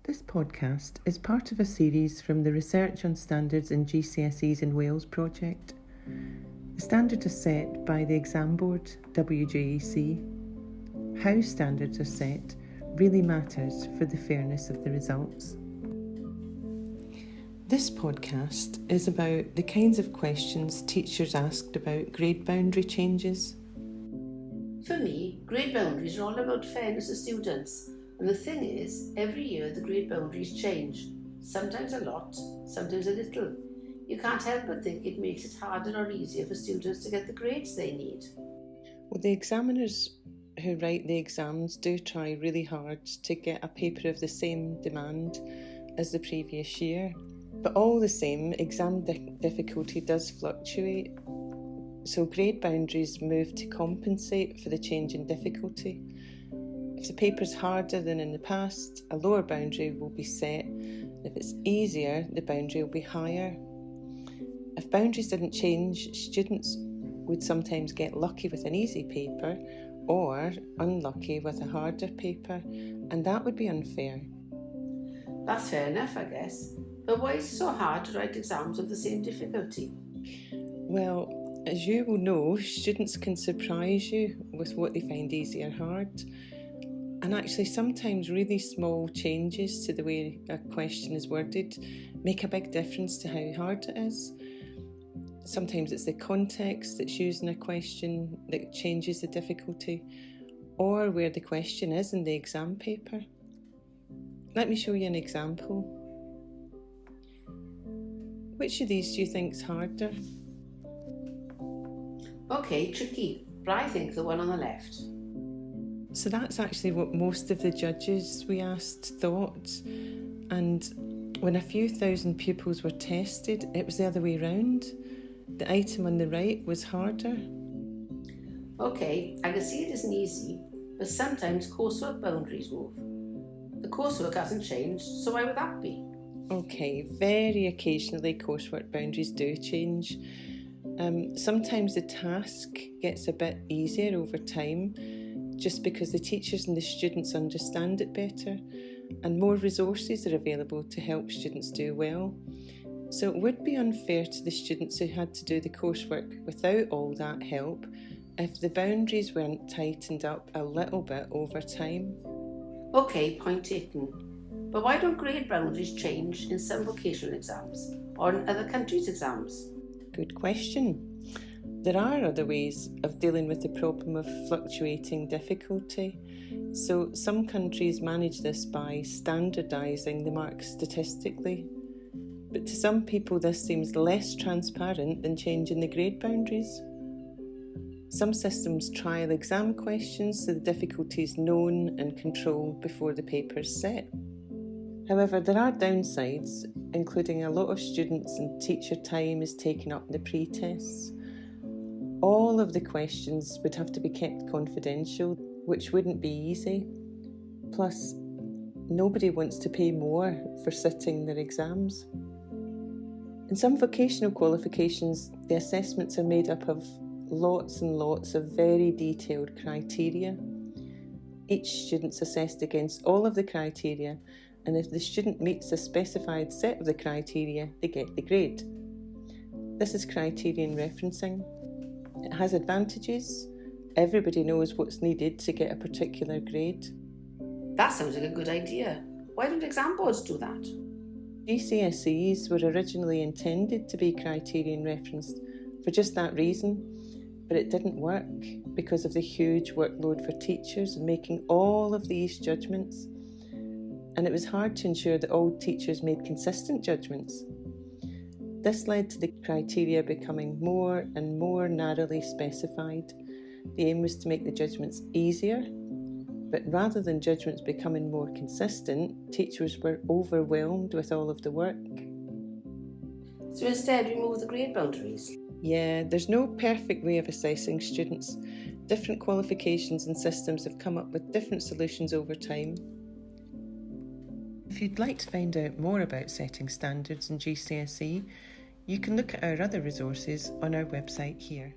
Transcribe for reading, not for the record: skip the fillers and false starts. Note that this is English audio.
This podcast is part of a series from the Research on Standards in GCSEs in Wales project. The standard is set by the exam board, WGEC. How standards are set really matters for the fairness of the results. This podcast is about the kinds of questions teachers asked about grade boundary changes. For me, grade boundaries are all about fairness to students. And the thing is, every year the grade boundaries change. Sometimes a lot, sometimes a little. You can't help but think it makes it harder or easier for students to get the grades they need. Well, the examiners who write the exams do try really hard to get a paper of the same demand as the previous year. But all the same, exam difficulty does fluctuate. So grade boundaries move to compensate for the change in difficulty. If the paper's harder than in the past, a lower boundary will be set. If it's easier, the boundary will be higher. If boundaries didn't change, students would sometimes get lucky with an easy paper or unlucky with a harder paper, and that would be unfair. That's fair enough, I guess. But why is it so hard to write exams of the same difficulty? Well, as you will know, students can surprise you with what they find easy or hard. And actually, sometimes really small changes to the way a question is worded make a big difference to how hard it is. Sometimes it's the context that's used in a question that changes the difficulty, or where the question is in the exam paper. Let me show you an example. Which of these do you think is harder? Okay, tricky, but I think the one on the left. So that's actually what most of the judges we asked thought. And when a few thousand pupils were tested, it was the other way round. The item on the right was harder. Okay, I can see it isn't easy, but sometimes coursework boundaries move. The coursework hasn't changed, so why would that be? Okay, very occasionally coursework boundaries do change. Sometimes the task gets a bit easier over time, just because the teachers and the students understand it better, and more resources are available to help students do well. So it would be unfair to the students who had to do the coursework without all that help if the boundaries weren't tightened up a little bit over time. Okay, point taken. But why don't grade boundaries change in some vocational exams or in other countries' exams? Good question. There are other ways of dealing with the problem of fluctuating difficulty. So some countries manage this by standardising the marks statistically. But to some people this seems less transparent than changing the grade boundaries. Some systems trial exam questions so the difficulty is known and controlled before the paper is set. However, there are downsides, including a lot of students and teacher time is taken up in the pre-tests. All of the questions would have to be kept confidential, which wouldn't be easy. Plus, nobody wants to pay more for sitting their exams. In some vocational qualifications, the assessments are made up of lots and lots of very detailed criteria. Each student's assessed against all of the criteria, and if the student meets a specified set of the criteria, they get the grade. This is criterion referencing. It has advantages. Everybody knows what's needed to get a particular grade. That sounds like a good idea. Why don't exam boards do that? GCSEs were originally intended to be criterion referenced for just that reason, but it didn't work because of the huge workload for teachers making all of these judgments. And it was hard to ensure that all teachers made consistent judgments. This led to the criteria becoming more and more narrowly specified. The aim was to make the judgments easier, but rather than judgments becoming more consistent, teachers were overwhelmed with all of the work. So instead we move the grade boundaries? Yeah, there's no perfect way of assessing students. Different qualifications and systems have come up with different solutions over time. If you'd like to find out more about setting standards in GCSE, you can look at our other resources on our website here.